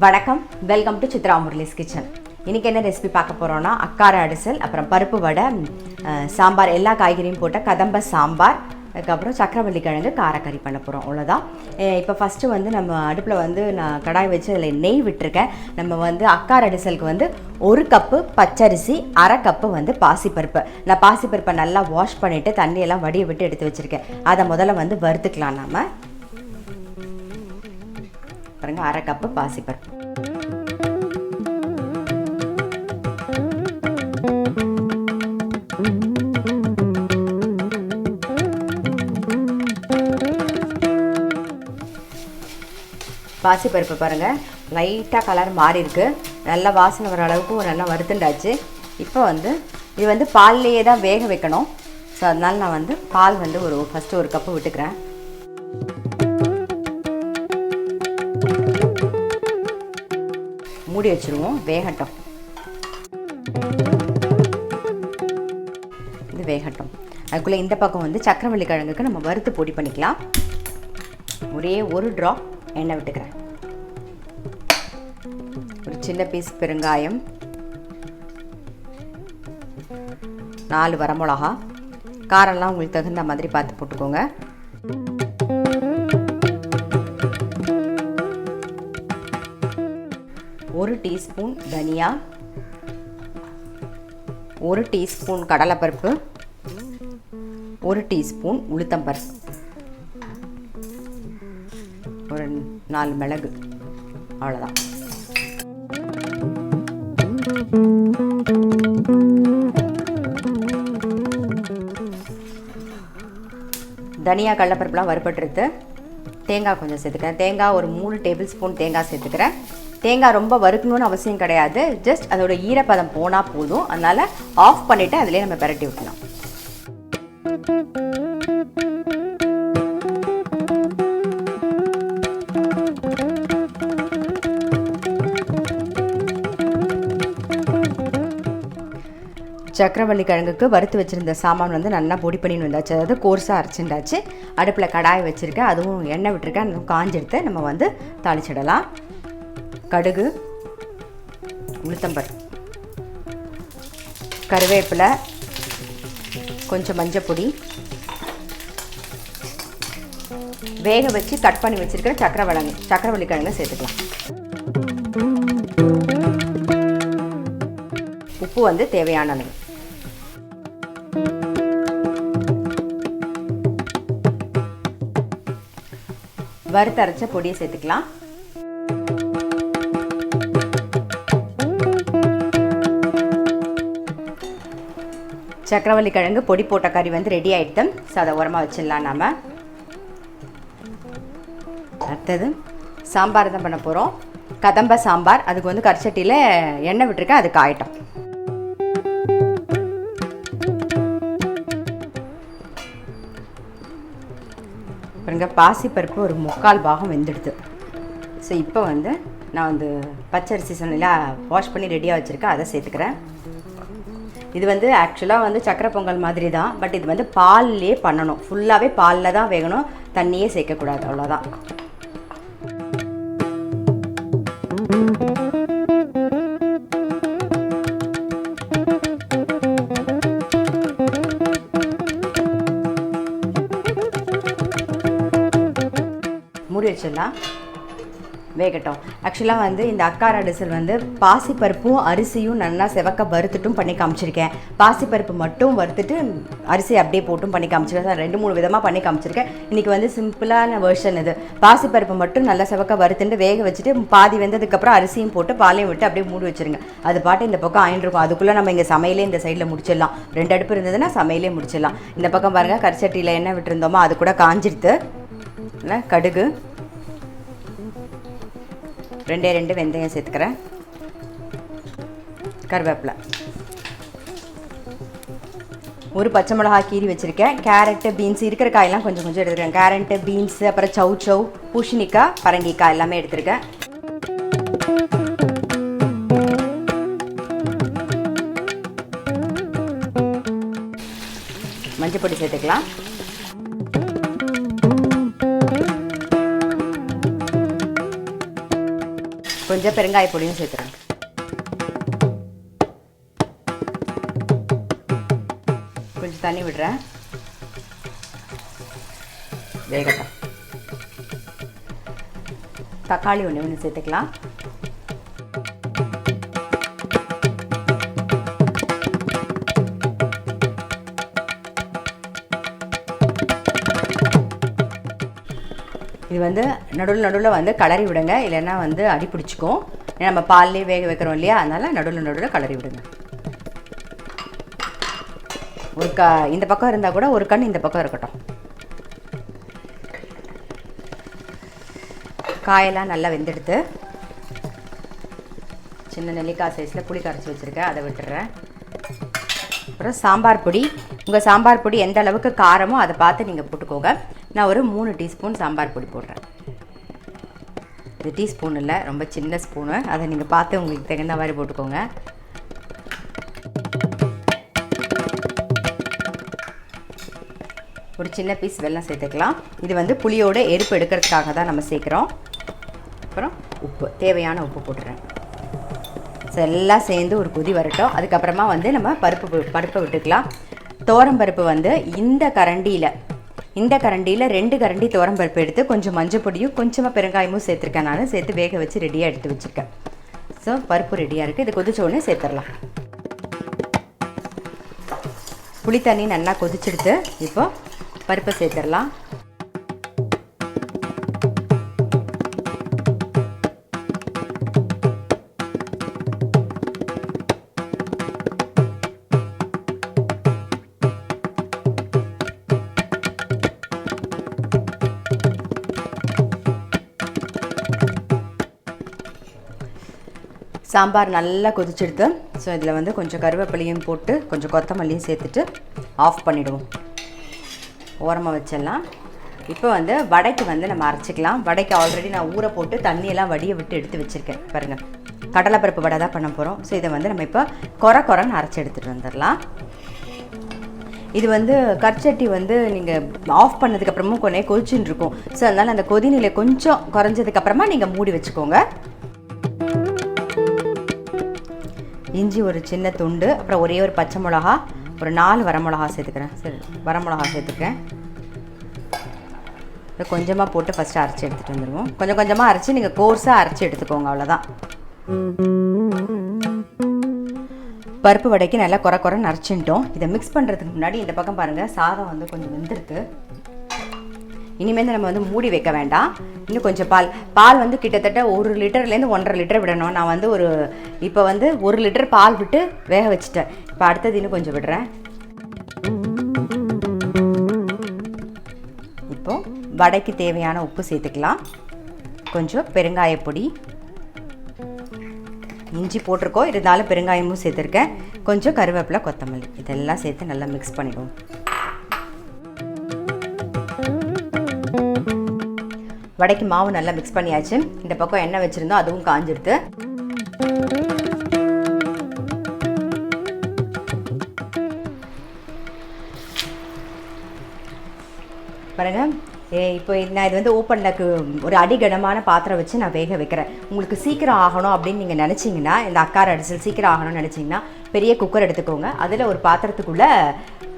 வணக்கம், welcome to Chitra Murali's kitchen. இன்றைக்கி என்ன ரெசிபி பார்க்க போகிறோன்னா அக்கார அடிசல், அப்புறம் பருப்பு வடை, சாம்பார், எல்லா காய்கறியும் போட்ட கதம்ப சாம்பார், அதுக்கப்புறம் சக்கரவள்ளி கிழங்கு காரக்கறி பண்ண போகிறோம். அவ்வளோதான். இப்போ ஃபஸ்ட்டு வந்து நம்ம அடுப்பில் வந்து நான் கடாய் வச்சு அதில் நெய் விட்டுருக்கேன். நம்ம வந்து அக்கார அடிசலுக்கு வந்து 1 கப்பு பச்சரிசி, 1/2 கப்பு வந்து பாசிப்பருப்பு. நான் பாசிப்பருப்பை நல்லா வாஷ் பண்ணிவிட்டு தண்ணியெல்லாம் வடிய விட்டு எடுத்து வச்சுருக்கேன். அதை முதல்ல வந்து வறுத்துக்கலாம். நாம் பாருங்க, 1/2 கப்பு பாசிப்பருப்பு. பாசிப்பருப்பு பாருங்கள், லைட்டாக கலர் மாறி இருக்கு. நல்லா வாசனை வர அளவுக்கு நல்லா வறுத்துண்டாச்சு. இப்போ வந்து இது வந்து பால்லையே தான் வேக வைக்கணும். ஸோ அதனால் நான் வந்து பால் வந்து ஃபஸ்ட்டு 1 கப்பு விட்டுக்கிறேன். மூடி வச்சுருவோம், வேகட்டும். இது வேகட்டும். அதுக்குள்ளே இந்த பக்கம் வந்து சக்கரவள்ளி கிழங்குக்கு நம்ம வறுத்து பொடி பண்ணிக்கலாம். ஒரே 1 ட்ராப் எண்ணெய் விட்டுக்கிறேன். ஒரு சின்ன பீஸ் பெருங்காயம், 4 வரமிளகா, காரம்லாம் உங்களுக்கு தகுந்த மாதிரி பார்த்து போட்டுக்கோங்க. ஒரு டீஸ்பூன் தனியா, 1 டீஸ்பூன் கடலைப்பருப்பு, 1 டீஸ்பூன் உளுத்தம்பருப்பு, ஒரு 4 மிளகு, அவ்வளோதான். தனியா கடலைப்பருப்புலாம் வறுபட்டுருது. தேங்காய் கொஞ்சம் சேர்த்துக்கிறேன். தேங்காய் ஒரு 3 டேபிள் ஸ்பூன் தேங்காய் சேர்த்துக்கிறேன். தேங்காய் ரொம்ப வறுக்கணும்னு அவசியம் கிடையாது, ஜஸ்ட் அதோட ஈரப்பதம் போனால் போதும். அதனால் ஆஃப் பண்ணிவிட்டு அதிலே நம்ம பிரட்டி விட்டலாம். சக்கரவள்ளி கிழங்குக்கு வறுத்து வச்சுருந்த சாமான் வந்து நல்லா பொடி பண்ணின்னு வந்தாச்சு. அதாவது கோர்ஸாக அரைச்சிண்டாச்சு. அடுப்பில் கடாய் வச்சுருக்கேன், அதுவும் எண்ணெய் விட்டுருக்கேன். அதுவும் காஞ்செடுத்து நம்ம வந்து தாளிச்சிடலாம். கடுகு, உளுத்தம்பருப்பு, கருவேப்பிலை, கொஞ்சம் மஞ்சப்பொடி, வேக வச்சு கட் பண்ணி வச்சுருக்கிற சக்கரவள்ளி கிழங்கு சேர்த்துக்கலாம். உப்பு வந்து தேவையான அளவு. வறுத்தரைச்ச பொடியை சேர்த்துக்கலாம். சக்கரவள்ளி கிழங்கு பொடி போட்ட கறி வந்து ரெடி ஆகிட்டு. ஸோ அதை உரமாக வச்சிடலாம். நாம் அடுத்தது சாம்பார் தான் பண்ண போகிறோம். கதம்ப சாம்பார். அதுக்கு வந்து கரிச்சட்டியில் எண்ணெய் விட்டுருக்கேன், அதுக்கு ஆயிட்டோம். பாருங்க, பாசிப்பருப்பு ஒரு 3/4 பாகம் வெந்துடுது. ஸோ இப்போ வந்து நான் வந்து பச்சரிசி சொன்னேன், வாஷ் பண்ணி ரெடியாக வச்சுருக்கேன், அதை சேர்த்துக்கிறேன். இது வந்து ஆக்சுவலாக வந்து சக்கரை பொங்கல் மாதிரி தான், பட் இது வந்து பால்லே பண்ணணும். ஃபுல்லாகவே பாலில் தான் வேகணும், தண்ணியே சேர்க்கக்கூடாது, அவ்வளோதான். மூடி வச்சிடலாம், வேகட்டும். ஆக்சுவலாக வந்து இந்த அக்கார அடிசல் வந்து பாசிப்பருப்பும் அரிசியும் நல்லா செவக்க வறுத்துட்டும் பண்ணி காமிச்சிருக்கேன். பாசிப்பருப்பு மட்டும் வறுத்துட்டு அரிசி அப்படியே போட்டும் பண்ணி காமிச்சிருக்கேன். 2-3 விதமாக பண்ணி காமிச்சிருக்கேன். இன்றைக்கி வந்து சிம்பிளான வெர்ஷன் இது. பாசிப்பருப்பு மட்டும் நல்லா செவக்க வறுத்துட்டு வேக வச்சுட்டு பாதி வெந்ததுக்கப்புறம் அரிசியும் போட்டு பாலையும் விட்டு அப்படியே மூடி வச்சுருங்க. அது பாட்டு இந்த பக்கம் ஆயின்ருக்கும். அதுக்குள்ளே நம்ம இங்கே சமையலே இந்த சைடில் முடிச்சிடலாம். 2 அடுப்பு இருந்ததுன்னா சமையலே முடிச்சிடலாம். இந்த பக்கம் பாருங்கள், கரிச்சட்டியில் என்ன விட்டுருந்தோமோ அது கூட காஞ்சிடுது. இல்லை, கடுகு, 2 வெந்தயம் சேர்த்துக்கிறேன். கருவேப்பிலை, ஒரு பச்சை மிளகா கீரி வச்சுருக்கேன். கேரட்டு, பீன்ஸ், இருக்கிற காயெல்லாம் கொஞ்சம் கொஞ்சம் எடுத்துருக்கேன். கேரட்டு, பீன்ஸு, அப்புறம் சௌ, பூசணிக்காய், பரங்கிக்காய் எல்லாமே எடுத்துருக்கேன். மஞ்சள் பொடி சேர்த்துக்கலாம். கொஞ்சம் பெருங்காய பொடியும் சேர்த்துறேன். கொஞ்சம் தண்ணி விடுறேன், வேகட்டும். தக்காளி ஒன்று சேர்த்துக்கலாம். இது வந்து நடுவில் வந்து கலரி விடுங்க, இல்லைன்னா வந்து அடி பிடிச்சிக்கும். ஏன்னா நம்ம பால்லேயே வேக வைக்கிறோம் இல்லையா, அதனால் நடுவில் கலரி விடுங்க. ஒரு இந்த பக்கம் இருந்தால் கூட ஒரு கண் இந்த பக்கம் இருக்கட்டும். காயெல்லாம் நல்லா வெந்தெடுத்து சின்ன நெல்லிக்காய் சைஸில் புளி கரைச்சி வச்சுருக்கேன், அதை விட்டுறேன். அப்புறம் சாம்பார் பொடி, உங்கள் சாம்பார் பொடி எந்த அளவுக்கு காரமோ அதை பார்த்து நீங்கள் போட்டுக்கோங்க. நான் ஒரு 3 டீஸ்பூன் சாம்பார் பொடி போடுறேன். இது டீஸ்பூன் இல்லை, ரொம்ப சின்ன ஸ்பூனு, அதை நீங்கள் பார்த்து உங்களுக்கு தகுந்த மாதிரி போட்டுக்கோங்க. ஒரு சின்ன பீஸ் வெல்லம் சேர்த்துக்கலாம். இது வந்து புளியோட எரிப்பு எடுக்கிறதுக்காக தான் நம்ம சேர்க்குறோம். அப்புறம் உப்பு, தேவையான உப்பு போட்டுறேன். எல்லாம் சேர்ந்து ஒரு கொதி வரட்டும். அதுக்கப்புறமா வந்து நம்ம பருப்பை விட்டுக்கலாம். துவரம்பருப்பு வந்து இந்த கரண்டியில் 2 கரண்டி துவரம்பருப்பு எடுத்து கொஞ்சம் மஞ்சள் பொடியும் கொஞ்சமாக பெருங்காயமும் சேர்த்துருக்கேன். நான் சேர்த்து வேக வச்சு ரெடியாக எடுத்து வச்சுருக்கேன். ஸோ பருப்பு ரெடியாக இருக்குது. இது கொதிச்ச உடனே சேர்த்துடலாம். புளி தண்ணி நல்லா கொதிச்செடுத்து இப்போ பருப்பை சேர்த்துடலாம். சாம்பார் நல்லா கொதிச்செடுத்து, ஸோ இதில் வந்து கொஞ்சம் கருவேப்பிலையும் போட்டு கொஞ்சம் கொத்தமல்லியும் சேர்த்துட்டு ஆஃப் பண்ணிவிடுவோம். ஓரமாக வச்சிடலாம். இப்போ வந்து வடைக்கு வந்து நம்ம அரைச்சிக்கலாம். வடைக்கு ஆல்ரெடி நான் ஊற போட்டு தண்ணியெல்லாம் வடிய விட்டு எடுத்து வச்சுருக்கேன். பாருங்கள், கடலைப்பருப்பு வடை தான் பண்ண போகிறோம். ஸோ இதை வந்து நம்ம இப்போ கொரன்னு அரைச்சி எடுத்துகிட்டு வந்துடலாம். இது வந்து கற்சட்டி வந்து நீங்கள் ஆஃப் பண்ணதுக்கப்புறமும் கொஞ்சம் கொதிச்சுன்னு இருக்கும். ஸோ அதனால் அந்த கொதிநிலை கொஞ்சம் குறைஞ்சதுக்கப்புறமா நீங்கள் மூடி வச்சுக்கோங்க. இஞ்சி ஒரு சின்ன துண்டு, அப்புறம் ஒரே ஒரு பச்சை மிளகா, ஒரு 4 வரமிளகா சேர்த்துக்கிறேன். சரி, வரமிளகா சேர்த்துக்கிறேன். இதை கொஞ்சமாக போட்டு ஃபஸ்ட்டு அரைச்சி எடுத்துகிட்டு வந்துடுவோம். கொஞ்சம் கொஞ்சமாக அரைச்சி நீங்கள் கோர்ஸாக அரைச்சி எடுத்துக்கோங்க, அவ்வளோதான். பருப்பு வடைக்கு நல்லா கொரன்னு அரைச்சிட்டோம். இதை மிக்ஸ் பண்ணுறதுக்கு முன்னாடி இந்த பக்கம் பாருங்கள், சாதம் வந்து கொஞ்சம் வெந்திருக்கு. இனிமேல் நம்ம வந்து மூடி வைக்க வேண்டாம். இன்னும் கொஞ்சம் பால் வந்து கிட்டத்தட்ட 1 லிட்டர்லேருந்து 1.5 லிட்டர் விடணும். நான் வந்து இப்போ வந்து 1 லிட்டர் பால் விட்டு வேக வச்சுட்டேன். இப்போ அடுத்தது இன்னும் கொஞ்சம் விடுறேன். இப்போது வடைக்கு தேவையான உப்பு சேர்த்துக்கலாம். கொஞ்சம் பெருங்காய பொடி, இஞ்சி போட்டிருக்கோம், இருந்தாலும் பெருங்காயமும் சேர்த்துருக்கேன். கொஞ்சம் கருவேப்பிலை, கொத்தமல்லி, இதெல்லாம் சேர்த்து நல்லா மிக்ஸ் பண்ணிடுவோம். வடைக்கு மாவு நல்லா மிக்ஸ் பண்ணியாச்சு. இந்த பக்கம் எண்ணெய் வச்சுருந்தோம், அதுவும் காஞ்சிடுது. பாருங்கள், இப்போ நான் இது வந்து ஓப்பனில் ஒரு அடிகனமான பாத்திரம் வச்சு நான் வேக வைக்கிறேன். உங்களுக்கு சீக்கிரம் ஆகணும் அப்படின்னு நீங்கள் நினச்சிங்கன்னா, இந்த அக்கார அடிசல் சீக்கிரம் ஆகணும்னு நினச்சிங்கன்னா பெரிய குக்கர் எடுத்துக்கோங்க. அதில் ஒரு பாத்திரத்துக்குள்ளே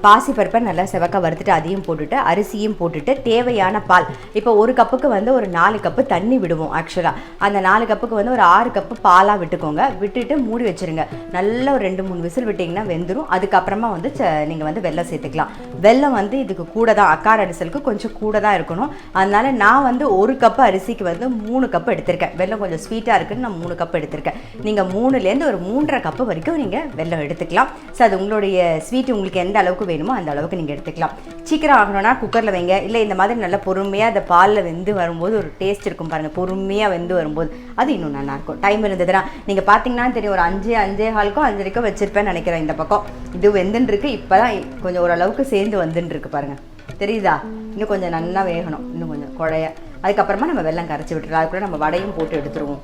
பாசிப்பருப்பை நல்லா செவக்க வறுத்துட்டு அதையும் போட்டுட்டு அரிசியும் போட்டுட்டு தேவையான பால், இப்போ 1 கப்புக்கு வந்து ஒரு 4 கப்பு தண்ணி விடுவோம். ஆக்சுவலாக அந்த 4 கப்புக்கு வந்து ஒரு 6 கப்பு பாலாக விட்டுக்கோங்க. விட்டுட்டு மூடி வச்சுருங்க. நல்லா ஒரு 2-3 விசில் விட்டிங்கன்னா வெந்துடும். அதுக்கப்புறமா வந்து நீங்கள் வந்து வெல்லம் சேர்த்துக்கலாம். வெல்லம் வந்து இதுக்கு கூட தான், அக்கார அடிசலுக்கு கொஞ்சம் கூட தான் இருக்கணும். அதனால் நான் வந்து 1 கப்பு அரிசிக்கு வந்து 3 கப்பு எடுத்திருக்கேன். வெல்லம் கொஞ்சம் ஸ்வீட்டாக இருக்குன்னு நான் 3 கப்பு எடுத்திருக்கேன். நீங்கள் 3லேருந்து ஒரு 3.5 கப்பு வரைக்கும் நீங்கள் வெல்லம் எடுத்துக்கலாம். ஸோ அது உங்களுடைய ஸ்வீட் உங்களுக்கு எந்த அளவுக்கு வேணுமோ அந்த அளவுக்கு நீங்கள் எடுத்துக்கலாம். சீக்கிரம் ஆகணும்னா குக்கரில் வைங்க. இல்லை இந்த மாதிரி நல்லா பொறுமையாக அந்த பாலில் வெந்து வரும்போது ஒரு டேஸ்ட் இருக்கும் பாருங்கள். பொறுமையாக வெந்து வரும்போது அது இன்னும் நல்லாயிருக்கும். டைம் இருந்ததுன்னா நீங்கள் பார்த்தீங்கன்னா தெரியும், ஒரு 5-5:15 5:30 வச்சுருப்பேன்னு நினைக்கிறேன். இந்த பக்கம் இது வெந்துன்னு இப்போ தான் கொஞ்சம் ஓரளவுக்கு சேர்ந்து வந்துன்னு பாருங்கள், தெரியுதா? இன்னும் கொஞ்சம் நல்லா வேகணும், இன்னும் கொஞ்சம் குழைய. அதுக்கப்புறமா நம்ம வெல்லம் கரைச்சி விட்டுறோம். அதுக்குள்ளே நம்ம வடையும் போட்டு எடுத்துருவோம்.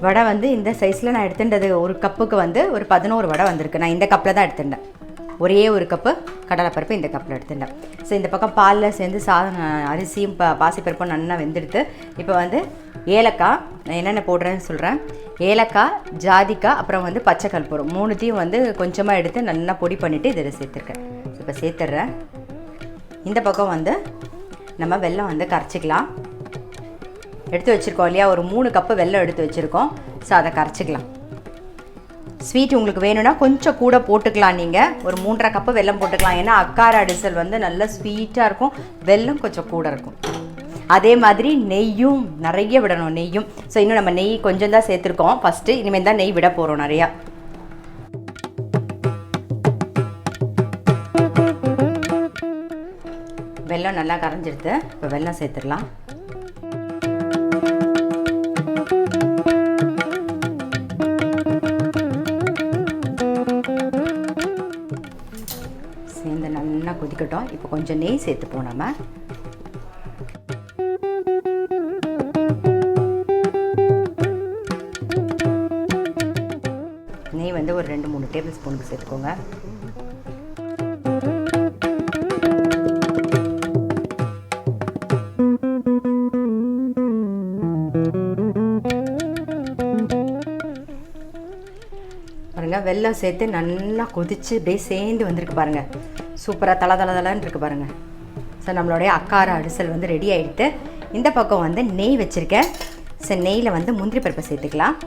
வடை வந்து இந்த சைஸில் நான் எடுத்துட்டது ஒரு கப்புக்கு வந்து ஒரு 11 வடை வந்திருக்கு. நான் இந்த கப்பில் தான் எடுத்துட்டேன். ஒரே ஒரு கப்பு கடலைப்பருப்பு இந்த கப்பில் எடுத்துட்டேன். ஸோ இந்த பக்கம் பாலில் சேர்ந்து அரிசியும் பாசிப்பருப்பும் நல்லா வெந்தெடுத்து இப்போ வந்து ஏலக்காய் நான் என்னென்ன போடுறேன்னு சொல்கிறேன். ஏலக்காய், ஜாதிக்காய், அப்புறம் வந்து பச்சை கற்பூரம் 3த்தையும் வந்து கொஞ்சமாக எடுத்து நல்லா பொடி பண்ணிவிட்டு இதில் சேர்த்துருக்கேன். இப்போ சேர்த்துட்றேன். இந்த பக்கம் வந்து நம்ம வெல்லம் வந்து கரைச்சிக்கலாம். எடுத்து வச்சுருக்கோம் இல்லையா, ஒரு 3 கப்பு வெல்லம் எடுத்து வச்சுருக்கோம். ஸோ அதை கரைச்சிக்கலாம். ஸ்வீட் உங்களுக்கு வேணும்னா கொஞ்சம் கூட போட்டுக்கலாம். நீங்கள் ஒரு 3.5 கப்பு வெல்லம் போட்டுக்கலாம். ஏன்னா அக்கார அடிசல் வந்து நல்லா ஸ்வீட்டாக இருக்கும், வெல்லம் கொஞ்சம் கூட இருக்கும். அதே மாதிரி நெய்யும் நிறைய விடணும். நெய்யும் ஸோ இன்னும் நம்ம நெய் கொஞ்சம் தான் சேர்த்துருக்கோம் ஃபஸ்ட்டு. இனிமேல் தான் நெய் விட போகிறோம் நிறையா. வெல்லம் நல்லா கரைஞ்சிடுது. இப்போ வெல்லம் சேர்த்துடலாம். சேர்ந்து நல்லா கொதிக்கட்டும். இப்போ கொஞ்சம் நெய் சேர்த்துப்போம். நம்ம நெய் வந்து ஒரு 2-3 டேபிள் ஸ்பூனுக்கு சேர்த்துக்கோங்க. பாருங்கள், வெல்லம் சேர்த்து நல்லா கொதித்து அப்படியே சேர்ந்து வந்திருக்கு பாருங்கள். சூப்பராக தளன்னு இருக்குது பாருங்கள். ஸோ நம்மளுடைய அக்கார அடிசல் வந்து ரெடி ஆகிடுது. இந்த பக்கம் வந்து நெய் வச்சுருக்கேன். ஸோ நெய்யில் வந்து முந்திரி பருப்பை சேர்த்துக்கலாம்.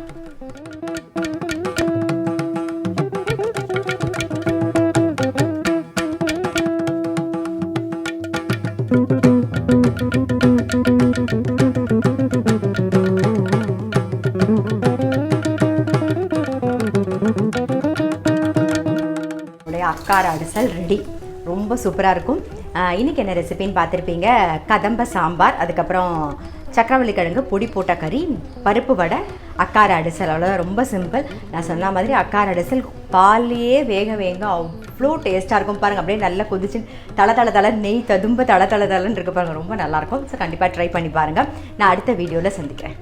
அக்கார அடிசல் ரெடி. ரொம்ப சூப்பராக இருக்கும். இன்றைக்கி என்ன ரெசிபின்னு பார்த்துருப்பீங்க. கதம்ப சாம்பார், அதுக்கப்புறம் சக்கரவள்ளி கிழங்கு பொடி போட்ட கறி, பருப்பு வடை, அக்கார அடிசல். அவ்வளோதான், ரொம்ப சிம்பிள். நான் சொன்ன மாதிரி அக்கார அடிசல் பாலையே வேக அவ்வளோ டேஸ்ட்டாக இருக்கும் பாருங்கள். அப்படியே நல்லா கொதிச்சு தலை நெய் ததும்ப தளன்னு இருக்கு பாருங்கள். ரொம்ப நல்லாயிருக்கும். ஸோ கண்டிப்பாக ட்ரை பண்ணி பாருங்கள். நான் அடுத்த வீடியோவில் சந்திக்கிறேன்.